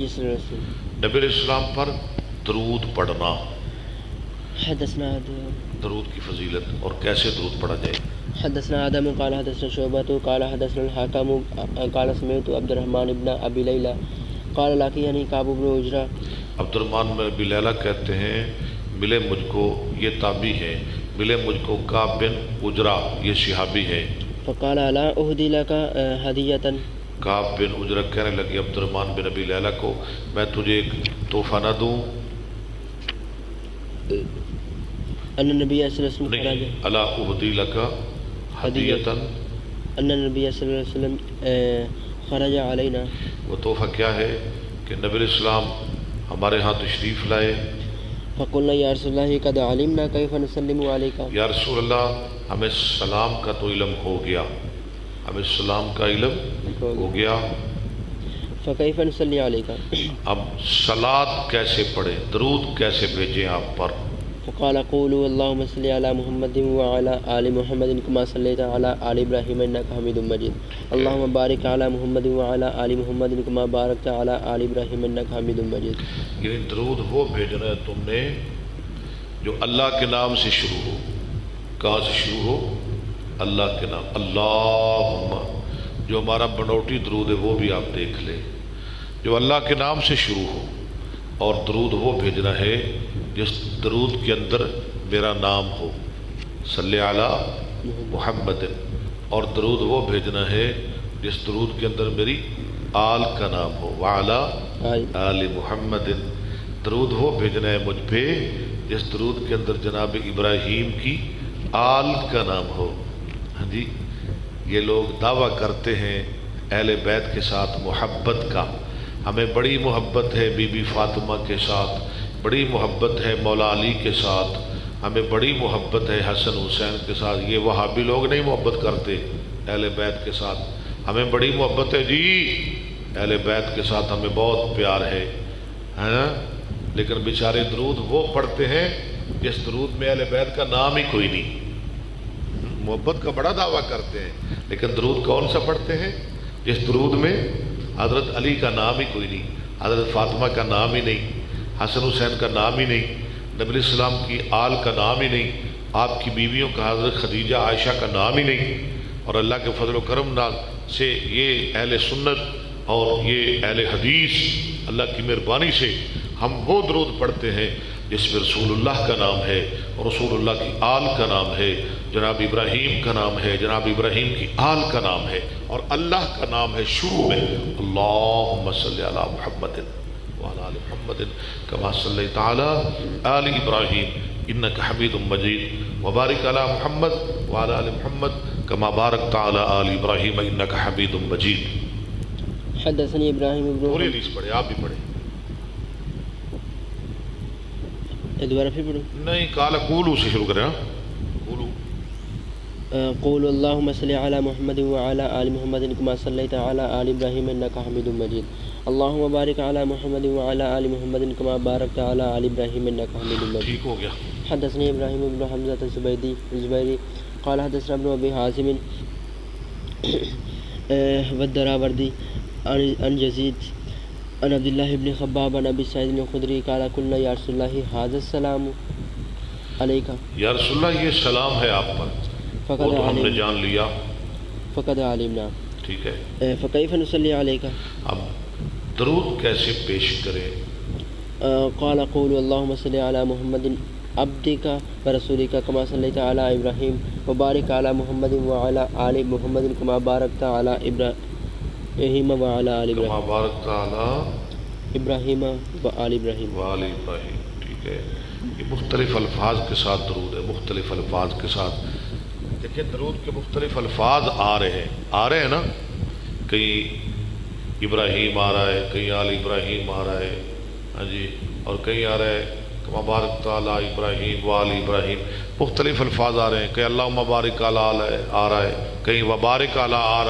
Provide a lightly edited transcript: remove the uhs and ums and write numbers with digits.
نبی علیہ السلام پر درود پڑھنا، حدثنا درود کی فضیلت اور کیسے درود پڑھا جائے۔ حدثنا آدم قال حدثنا شعبة قال حدثنا الحكم قال سمعت عبد الرحمن بن ابي ليلى قال لقيني كعب بن عجرة۔ عبد الرحمن بن ابی لیلہ کہتے ہیں ملے مجھ کو، یہ تابعی ہے، ملے مجھ کو کعب بن عجرہ، یہ صحابی ہے۔ فقال لا اهدي لك هدية، کعب بن عجرہ کہنے لگے عبد الرحمن بن ابی لیلہ کو، میں تجھے ایک تحفہ نہ دوں؟ ان النبي صلی اللہ علیہ وسلم خرج، الا اہدی لک ہدیۃ، ان النبي صلی اللہ علیہ وسلم خرج علینا، وہ تحفہ کیا ہے کہ نبی علیہ السلام ہمارے ہاں تشریف لائے۔ فقلنا یا رسول اللہ قد علمنا کیف نسلم علیک، یا رسول اللہ ہمیں سلام کا تو علم ہو گیا، ہمیں سلام کا علم ہو گیا، فکیف نصلی علیک، اب صلاۃ کیسے پڑھیں، درود کیسے بھیجیں آپ پر؟ فقال قولوا اللهم صل على محمد وعلى آل محمد كما صليت على آل إبراهيم إنك حميد مجيد، اللهم بارك على محمد وعلى آل محمد كما باركت على آل إبراهيم إنك حميد مجيد۔ یعنی درود وہ بھیجنا ہے تم نے جو اللہ کے نام سے شروع ہو۔ کہاں سے شروع ہو؟ اللہ کے نام، اللہم، جو ہمارا بنوٹی درود ہے وہ بھی آپ دیکھ لیں، جو اللہ کے نام سے شروع ہو۔ اور درود وہ بھیجنا ہے جس درود کے اندر میرا نام ہو، صلی علی محمد، اور درود وہ بھیجنا ہے جس درود کے اندر میری آل کا نام ہو، وعلی آل محمد، درود وہ بھیجنا ہے مجھ پہ جس درود کے اندر جناب ابراہیم کی آل کا نام ہو۔ ہاں جی، یہ لوگ دعویٰ کرتے ہیں اہل بیت کے ساتھ محبت کا، ہمیں بڑی محبت ہے بی بی فاطمہ کے ساتھ، بڑی محبت ہے مولا علی کے ساتھ، ہمیں بڑی محبت ہے حسن حسین کے ساتھ۔ یہ وہابی لوگ نہیں محبت کرتے اہل بیت کے ساتھ، ہمیں بڑی محبت ہے جی اہل بیت کے ساتھ، ہمیں بہت پیار ہے نا، لیکن بیچارے درود وہ پڑھتے ہیں جس درود میں اہل بیت کا نام ہی کوئی نہیں۔ محبت کا بڑا دعویٰ کرتے ہیں لیکن درود کون سا پڑھتے ہیں جس درود میں حضرت علی کا نام ہی کوئی نہیں، حضرت فاطمہ کا نام ہی نہیں، حسن حسین کا نام ہی نہیں، نبی علیہ السلام کی آل کا نام ہی نہیں، آپ کی بیویوں کا حضرت خدیجہ عائشہ کا نام ہی نہیں۔ اور اللہ کے فضل و کرم سے یہ اہل سنت اور یہ اہل حدیث اللہ کی مہربانی سے ہم وہ درود پڑھتے ہیں جس میں رسول اللہ کا نام ہے اور رسول اللہ کی آل کا نام ہے، جناب ابراہیم کا نام ہے، جناب ابراہیم کی آل کا نام ہے، اور اللہ کا نام ہے شروع میں، اللہم صلی علی محمد وعلی آل محمد کما صلیت علی آل ابراہیم انک حمید مجید، وبارک علی محمد وعلی آل محمد کما بارکت علی آل ابراہیم انک حمید مجید۔ حدثني ابراہیم ابن، پوری حدیث پڑھے، آپ بھی پڑھیں۔ دوبارہ پھر پڑھوں؟ نہیں، قال قولوا سے شروع کریں۔ قولوا اللهم صل على محمد وعلى آل محمد كما صليت على آل إبراهيم إنك حميد مجيد، اللهم بارك على محمد وعلى آل محمد كما باركت على آل إبراهيم إنك حميد مجيد۔ ٹھیک ہو گیا۔ حدثني إبراهيم بن حمزة الزبيري قال حدثنا ابن أبي حازم والدراوردي عن يزيد عن عبد الله بن خباب عن أبي سعيد الخدري قال قلنا يا رسول الله هذا السلام عليك، یا رسول اللہ یہ سلام ہے آپ پر، وہ فقد تو ہم نے علمنا جان لیا، فقد علمنا، ٹھیک ہے۔ فكيف نصلي عليك؟ اب درود کیسے پیش کریں؟ قال قولوا اللهم صل على محمد عبدك ورسولك كما صليت على إبراهيم وبارك على محمد وعلى آل محمد كما باركت على إبراهيم وعلى آل کما إبراهيم بارکت علی إبراهيم وآل إبراهيم۔ وآل ابراہیم، ٹھیک ہے۔ یہ مختلف الفاظ کے ساتھ درود ہے، مختلف الفاظ کے ساتھ۔ دیکھیں درود کے مختلف الفاظ آ رہے ہیں نا، کہیں ابراہیم آ رہا ہے، کہیں آل ابراہیم آ رہا ہے، ہاں جی، اور کہیں آ رہا ہے کما بارکت علی ابراہیم وآل ابراہیم، مختلف الفاظ آ رہے ہیں، کہ اللہم بارک علی آ رہا ہے، کہیں وبارک علی آ رہا ہے۔